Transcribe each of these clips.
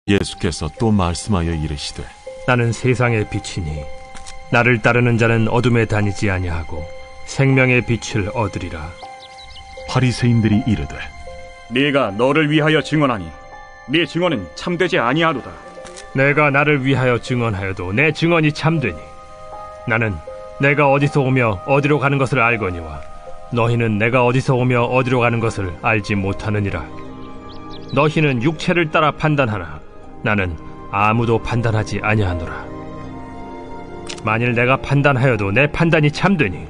예수께서 또 말씀하여 이르시되 나는 세상의 빛이니 나를 따르는 자는 어둠에 다니지 아니하고 생명의 빛을 얻으리라. 바리새인들이 이르되 네가 너를 위하여 증언하니 네 증언은 참되지 아니하도다. 내가 나를 위하여 증언하여도 내 증언이 참되니 나는 내가 어디서 오며 어디로 가는 것을 알거니와 너희는 내가 어디서 오며 어디로 가는 것을 알지 못하느니라. 너희는 육체를 따라 판단하나 나는 아무도 판단하지 아니하노라. 만일 내가 판단하여도 내 판단이 참되니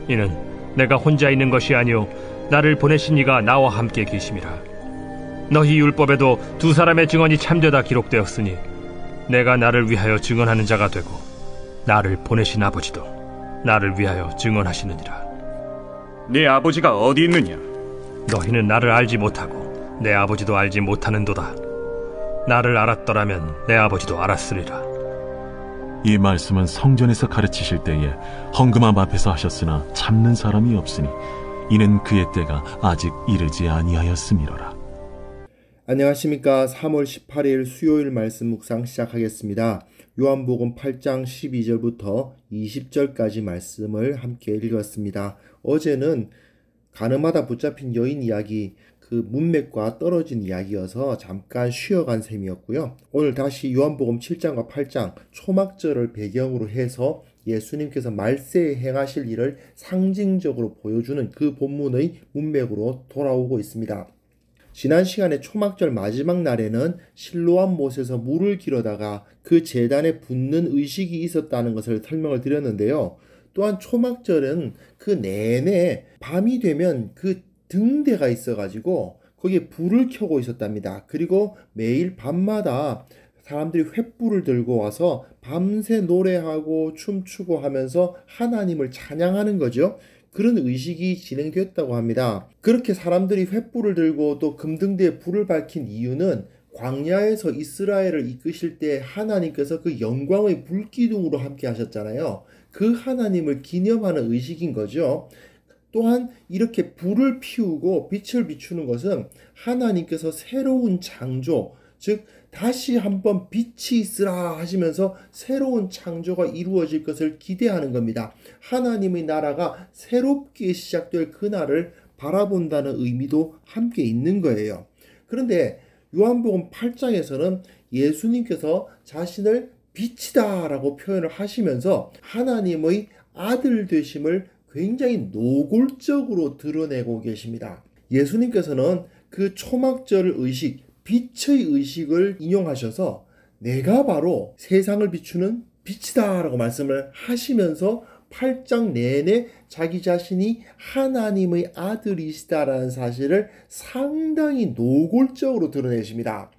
이는 내가 혼자 있는 것이 아니요 나를 보내신 이가 나와 함께 계심이라. 너희 율법에도 두 사람의 증언이 참되다 기록되었으니 내가 나를 위하여 증언하는 자가 되고 나를 보내신 아버지도 나를 위하여 증언하시느니라. 네 아버지가 어디 있느냐? 너희는 나를 알지 못하고 내 아버지도 알지 못하는도다. 나를 알았더라면 내 아버지도 알았으리라. 이 말씀은 성전에서 가르치실 때에 헌금함 앞에서 하셨으나 참는 사람이 없으니 이는 그의 때가 아직 이르지 아니하였음이로라. 안녕하십니까. 3월 18일 수요일 말씀 묵상 시작하겠습니다. 요한복음 8장 12절부터 20절까지 말씀을 함께 읽었습니다. 어제는 가늠하다 붙잡힌 여인 이야기, 그 문맥과 떨어진 이야기여서 잠깐 쉬어간 셈이었고요. 오늘 다시 요한복음 7장과 8장 초막절을 배경으로 해서 예수님께서 말세에 행하실 일을 상징적으로 보여주는 그 본문의 문맥으로 돌아오고 있습니다. 지난 시간에 초막절 마지막 날에는 실로암 못에서 물을 길어다가 그 제단에 붓는 의식이 있었다는 것을 설명을 드렸는데요. 또한 초막절은 그 내내 밤이 되면 그 등대가 있어가지고 거기에 불을 켜고 있었답니다. 그리고 매일 밤마다 사람들이 횃불을 들고 와서 밤새 노래하고 춤추고 하면서 하나님을 찬양하는 거죠. 그런 의식이 진행되었다고 합니다. 그렇게 사람들이 횃불을 들고 또 금등대에 불을 밝힌 이유는 광야에서 이스라엘을 이끄실 때 하나님께서 그 영광의 불기둥으로 함께 하셨잖아요. 그 하나님을 기념하는 의식인 거죠. 또한 이렇게 불을 피우고 빛을 비추는 것은 하나님께서 새로운 창조, 즉 다시 한번 빛이 있으라 하시면서 새로운 창조가 이루어질 것을 기대하는 겁니다. 하나님의 나라가 새롭게 시작될 그날을 바라본다는 의미도 함께 있는 거예요. 그런데 요한복음 8장에서는 예수님께서 자신을 빛이다 라고 표현을 하시면서 하나님의 아들 되심을 굉장히 노골적으로 드러내고 계십니다. 예수님께서는 그 초막절 의식, 빛의 의식을 인용하셔서 내가 바로 세상을 비추는 빛이다 라고 말씀을 하시면서 8장 내내 자기 자신이 하나님의 아들이시다라는 사실을 상당히 노골적으로 드러내십니다.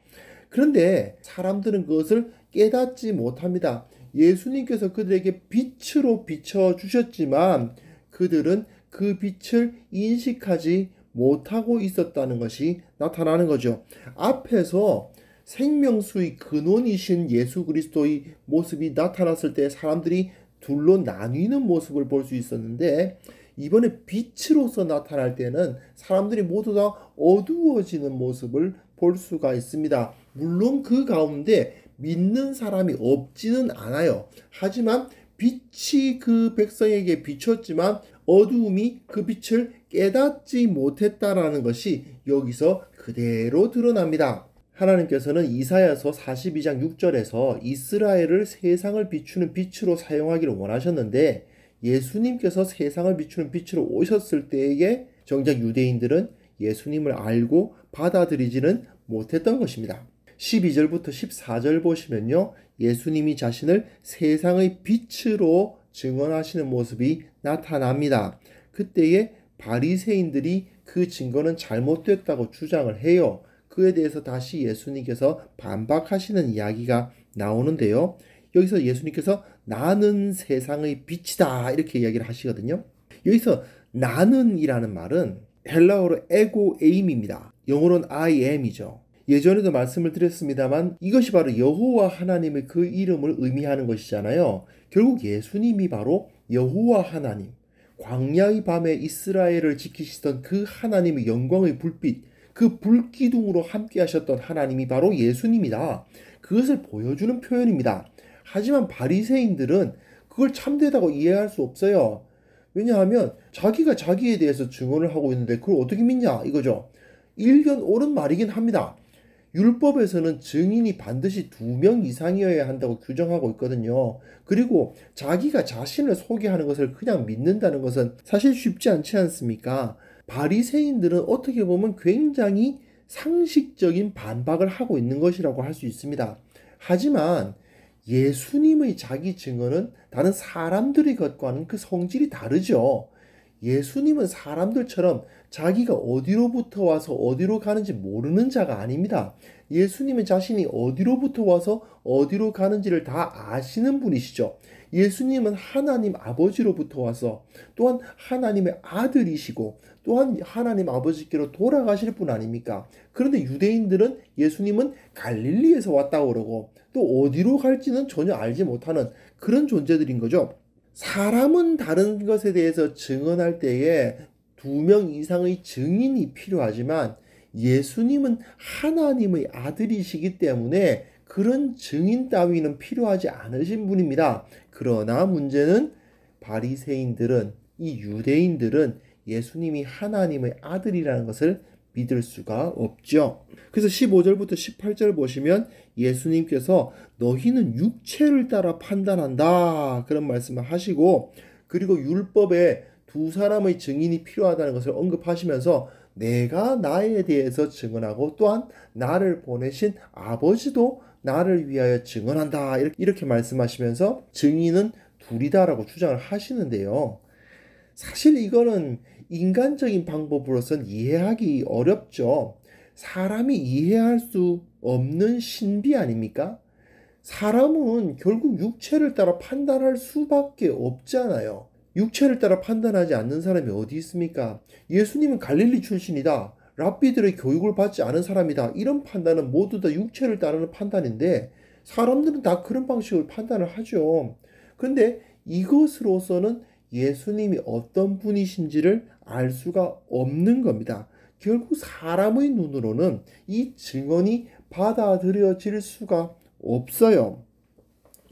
그런데 사람들은 그것을 깨닫지 못합니다. 예수님께서 그들에게 빛으로 비춰주셨지만 그들은 그 빛을 인식하지 못하고 있었다는 것이 나타나는 거죠. 앞에서 생명수의 근원이신 예수 그리스도의 모습이 나타났을 때 사람들이 둘로 나뉘는 모습을 볼 수 있었는데 이번에 빛으로서 나타날 때는 사람들이 모두 다 어두워지는 모습을 볼 수가 있습니다. 물론 그 가운데 믿는 사람이 없지는 않아요. 하지만 빛이 그 백성에게 비쳤지만 어두움이 그 빛을 깨닫지 못했다라는 것이 여기서 그대로 드러납니다. 하나님께서는 이사야서 42장 6절에서 이스라엘을 세상을 비추는 빛으로 사용하기를 원하셨는데 예수님께서 세상을 비추는 빛으로 오셨을 때에 정작 유대인들은 예수님을 알고 받아들이지는 못했던 것입니다. 12절부터 14절 보시면요. 예수님이 자신을 세상의 빛으로 증언하시는 모습이 나타납니다. 그때에 바리새인들이 그 증거는 잘못됐다고 주장을 해요. 그에 대해서 다시 예수님께서 반박하시는 이야기가 나오는데요. 여기서 예수님께서 나는 세상의 빛이다 이렇게 이야기를 하시거든요. 여기서 나는 이라는 말은 헬라어로 에고 에임입니다. 영어로는 I am이죠. 예전에도 말씀을 드렸습니다만 이것이 바로 여호와 하나님의 그 이름을 의미하는 것이잖아요. 결국 예수님이 바로 여호와 하나님, 광야의 밤에 이스라엘을 지키시던 그 하나님의 영광의 불빛, 그 불기둥으로 함께 하셨던 하나님이 바로 예수님이다. 그것을 보여주는 표현입니다. 하지만 바리새인들은 그걸 참되다고 이해할 수 없어요. 왜냐하면 자기가 자기에 대해서 증언을 하고 있는데 그걸 어떻게 믿냐 이거죠. 일견 옳은 말이긴 합니다. 율법에서는 증인이 반드시 2명 이상이어야 한다고 규정하고 있거든요. 그리고 자기가 자신을 소개하는 것을 그냥 믿는다는 것은 사실 쉽지 않지 않습니까? 바리새인들은 어떻게 보면 굉장히 상식적인 반박을 하고 있는 것이라고 할 수 있습니다. 하지만 예수님의 자기 증언은 다른 사람들의 것과는 그 성질이 다르죠. 예수님은 사람들처럼 자기가 어디로부터 와서 어디로 가는지 모르는 자가 아닙니다. 예수님은 자신이 어디로부터 와서 어디로 가는지를 다 아시는 분이시죠. 예수님은 하나님 아버지로부터 와서 또한 하나님의 아들이시고 또한 하나님 아버지께로 돌아가실 분 아닙니까? 그런데 유대인들은 예수님은 갈릴리에서 왔다고 그러고 또 어디로 갈지는 전혀 알지 못하는 그런 존재들인 거죠. 사람은 다른 것에 대해서 증언할 때에 2명 이상의 증인이 필요하지만 예수님은 하나님의 아들이시기 때문에 그런 증인 따위는 필요하지 않으신 분입니다. 그러나 문제는 바리새인들은 이 유대인들은 예수님이 하나님의 아들이라는 것을 믿을 수가 없죠. 그래서 15절부터 18절 보시면 예수님께서 너희는 육체를 따라 판단한다 그런 말씀을 하시고 그리고 율법에 2사람의 증인이 필요하다는 것을 언급하시면서 내가 나에 대해서 증언하고 또한 나를 보내신 아버지도 나를 위하여 증언한다 이렇게 말씀하시면서 증인은 둘이다라고 주장을 하시는데요. 사실 이거는 인간적인 방법으로선 이해하기 어렵죠. 사람이 이해할 수 없는 신비 아닙니까? 사람은 결국 육체를 따라 판단할 수밖에 없잖아요. 육체를 따라 판단하지 않는 사람이 어디 있습니까? 예수님은 갈릴리 출신이다. 랍비들의 교육을 받지 않은 사람이다. 이런 판단은 모두 다 육체를 따르는 판단인데 사람들은 다 그런 방식으로 판단을 하죠. 그런데 이것으로서는 예수님이 어떤 분이신지를 알 수가 없는 겁니다. 결국 사람의 눈으로는 이 증언이 받아들여질 수가 없어요.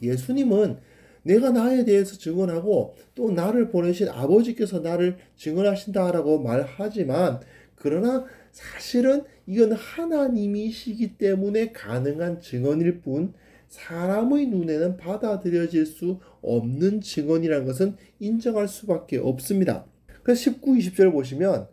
예수님은 내가 나에 대해서 증언하고 또 나를 보내신 아버지께서 나를 증언하신다라고 말하지만 그러나 사실은 이건 하나님이시기 때문에 가능한 증언일 뿐 사람의 눈에는 받아들여질 수 없는 증언이라는 것은 인정할 수밖에 없습니다. 그래서 19, 20절 보시면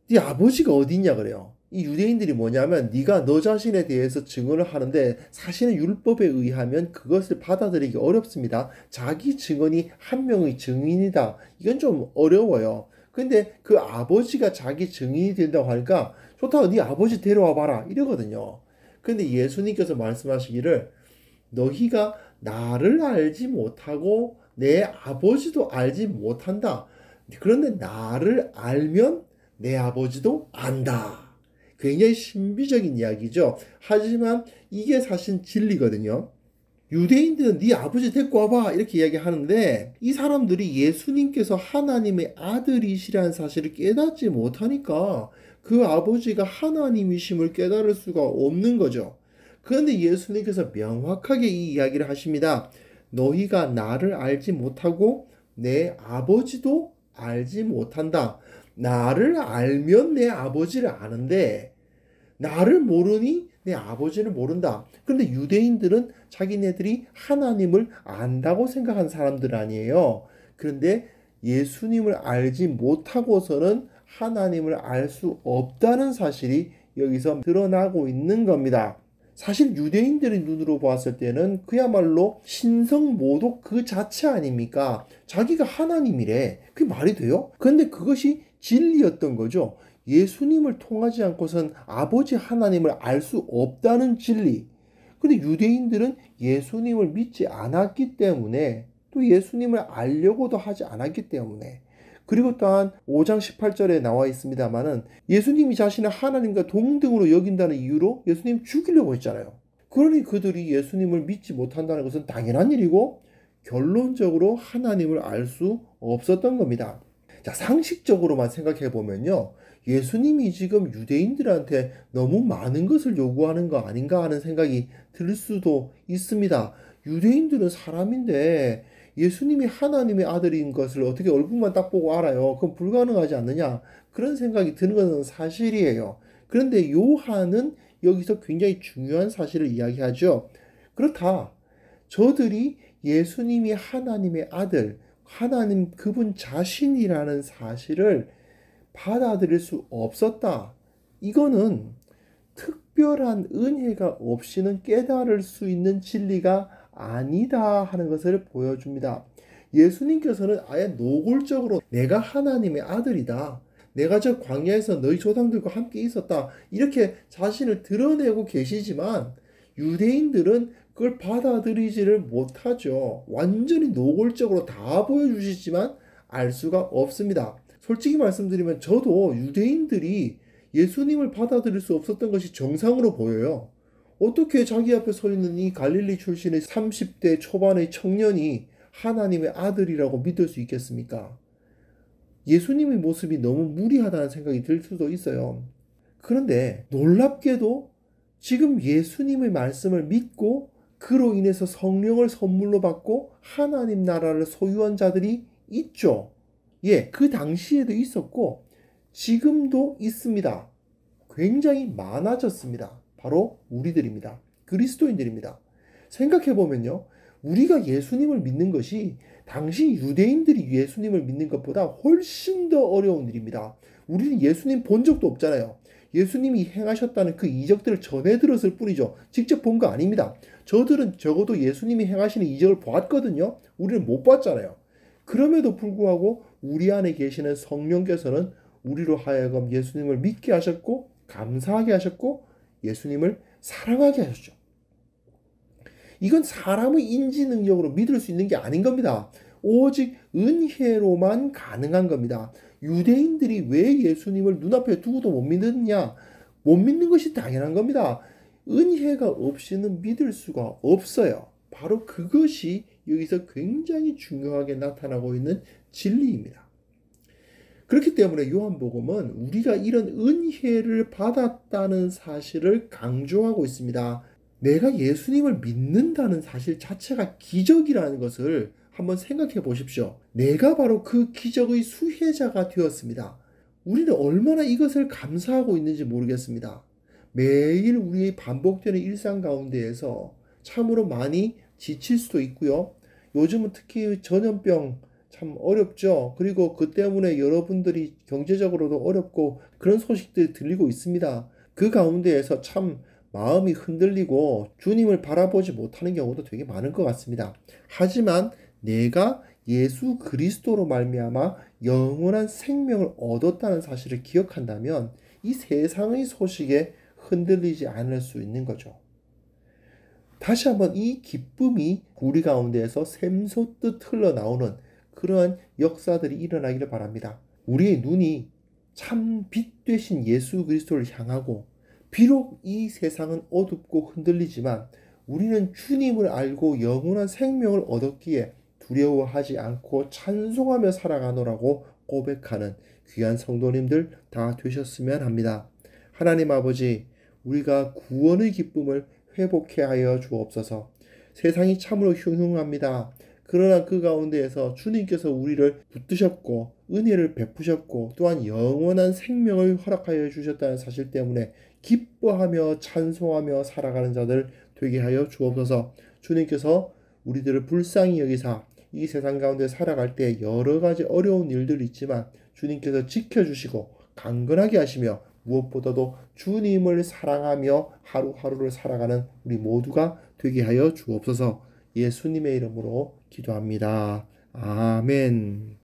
네 아버지가 어디 있냐 그래요. 이 유대인들이 뭐냐면 네가 너 자신에 대해서 증언을 하는데 사실은 율법에 의하면 그것을 받아들이기 어렵습니다. 자기 증언이 한 명의 증인이다. 이건 좀 어려워요. 근데 그 아버지가 자기 증인이 된다고 하니까 좋다. 네 아버지 데려와 봐라 이러거든요. 근데 예수님께서 말씀하시기를 너희가 나를 알지 못하고 내 아버지도 알지 못한다. 그런데 나를 알면 내 아버지도 안다. 굉장히 신비적인 이야기죠. 하지만 이게 사실 진리거든요. 유대인들은 네 아버지 데리고 와봐 이렇게 이야기하는데 이 사람들이 예수님께서 하나님의 아들이시라는 사실을 깨닫지 못하니까 그 아버지가 하나님이심을 깨달을 수가 없는 거죠. 그런데 예수님께서 명확하게 이 이야기를 하십니다. 너희가 나를 알지 못하고 내 아버지도 알지 못한다. 나를 알면 내 아버지를 아는데 나를 모르니 내 아버지를 모른다. 그런데 유대인들은 자기네들이 하나님을 안다고 생각한 사람들 아니에요. 그런데 예수님을 알지 못하고서는 하나님을 알 수 없다는 사실이 여기서 드러나고 있는 겁니다. 사실 유대인들의 눈으로 보았을 때는 그야말로 신성모독 그 자체 아닙니까? 자기가 하나님이래. 그게 말이 돼요? 그런데 그것이 진리였던 거죠. 예수님을 통하지 않고선 아버지 하나님을 알 수 없다는 진리. 근데 유대인들은 예수님을 믿지 않았기 때문에 또 예수님을 알려고도 하지 않았기 때문에 그리고 또한 5장 18절에 나와 있습니다만은 예수님이 자신을 하나님과 동등으로 여긴다는 이유로 예수님 죽이려고 했잖아요. 그러니 그들이 예수님을 믿지 못한다는 것은 당연한 일이고 결론적으로 하나님을 알 수 없었던 겁니다. 자, 상식적으로만 생각해 보면요. 예수님이 지금 유대인들한테 너무 많은 것을 요구하는 거 아닌가 하는 생각이 들 수도 있습니다. 유대인들은 사람인데 예수님이 하나님의 아들인 것을 어떻게 얼굴만 딱 보고 알아요? 그건 불가능하지 않느냐? 그런 생각이 드는 것은 사실이에요. 그런데 요한은 여기서 굉장히 중요한 사실을 이야기하죠. 그렇다. 저들이 예수님이 하나님의 아들, 하나님 그분 자신이라는 사실을 받아들일 수 없었다. 이거는 특별한 은혜가 없이는 깨달을 수 있는 진리가 아니다 하는 것을 보여줍니다. 예수님께서는 아예 노골적으로 내가 하나님의 아들이다. 내가 저 광야에서 너희 조상들과 함께 있었다. 이렇게 자신을 드러내고 계시지만 유대인들은 그걸 받아들이지를 못하죠. 완전히 노골적으로 다 보여주시지만 알 수가 없습니다. 솔직히 말씀드리면 저도 유대인들이 예수님을 받아들일 수 없었던 것이 정상으로 보여요. 어떻게 자기 앞에 서 있는 이 갈릴리 출신의 30대 초반의 청년이 하나님의 아들이라고 믿을 수 있겠습니까? 예수님의 모습이 너무 무리하다는 생각이 들 수도 있어요. 그런데 놀랍게도 지금 예수님의 말씀을 믿고 그로 인해서 성령을 선물로 받고 하나님 나라를 소유한 자들이 있죠. 예, 그 당시에도 있었고 지금도 있습니다. 굉장히 많아졌습니다. 바로 우리들입니다. 그리스도인들입니다. 생각해보면요. 우리가 예수님을 믿는 것이 당시 유대인들이 예수님을 믿는 것보다 훨씬 더 어려운 일입니다. 우리는 예수님 본 적도 없잖아요. 예수님이 행하셨다는 그 이적들을 전해 들었을 뿐이죠. 직접 본 거 아닙니다. 저들은 적어도 예수님이 행하시는 이적을 봤거든요. 우리는 못 봤잖아요. 그럼에도 불구하고 우리 안에 계시는 성령께서는 우리로 하여금 예수님을 믿게 하셨고 감사하게 하셨고 예수님을 사랑하게 하셨죠. 이건 사람의 인지 능력으로 믿을 수 있는 게 아닌 겁니다. 오직 은혜로만 가능한 겁니다. 유대인들이 왜 예수님을 눈앞에 두고도 못 믿느냐? 못 믿는 것이 당연한 겁니다. 은혜가 없이는 믿을 수가 없어요. 바로 그것이 여기서 굉장히 중요하게 나타나고 있는 진리입니다. 그렇기 때문에 요한복음은 우리가 이런 은혜를 받았다는 사실을 강조하고 있습니다. 내가 예수님을 믿는다는 사실 자체가 기적이라는 것을 한번 생각해 보십시오. 내가 바로 그 기적의 수혜자가 되었습니다. 우리는 얼마나 이것을 감사하고 있는지 모르겠습니다. 매일 우리의 반복되는 일상 가운데에서 참으로 많이 지칠 수도 있고요. 요즘은 특히 전염병 참 어렵죠. 그리고 그 때문에 여러분들이 경제적으로도 어렵고 그런 소식들이 들리고 있습니다. 그 가운데에서 참 마음이 흔들리고 주님을 바라보지 못하는 경우도 되게 많은 것 같습니다. 하지만 내가 예수 그리스도로 말미암아 영원한 생명을 얻었다는 사실을 기억한다면 이 세상의 소식에 흔들리지 않을 수 있는 거죠. 다시 한번 이 기쁨이 우리 가운데에서 샘솟듯 흘러나오는 그러한 역사들이 일어나기를 바랍니다. 우리의 눈이 참 빛 되신 예수 그리스도를 향하고 비록 이 세상은 어둡고 흔들리지만 우리는 주님을 알고 영원한 생명을 얻었기에 두려워하지 않고 찬송하며 살아가노라고 고백하는 귀한 성도님들 다 되셨으면 합니다. 하나님 아버지, 우리가 구원의 기쁨을 회복해 하여 주옵소서. 세상이 참으로 흉흉합니다. 그러나 그 가운데에서 주님께서 우리를 붙드셨고 은혜를 베푸셨고 또한 영원한 생명을 허락하여 주셨다는 사실 때문에 기뻐하며 찬송하며 살아가는 자들 되게 하여 주옵소서. 주님께서 우리들을 불쌍히 여기사 이 세상 가운데 살아갈 때 여러 가지 어려운 일들이 있지만 주님께서 지켜주시고 강건하게 하시며 무엇보다도 주님을 사랑하며 하루하루를 살아가는 우리 모두가 되게 하여 주옵소서. 예수님의 이름으로 기도합니다. 아멘.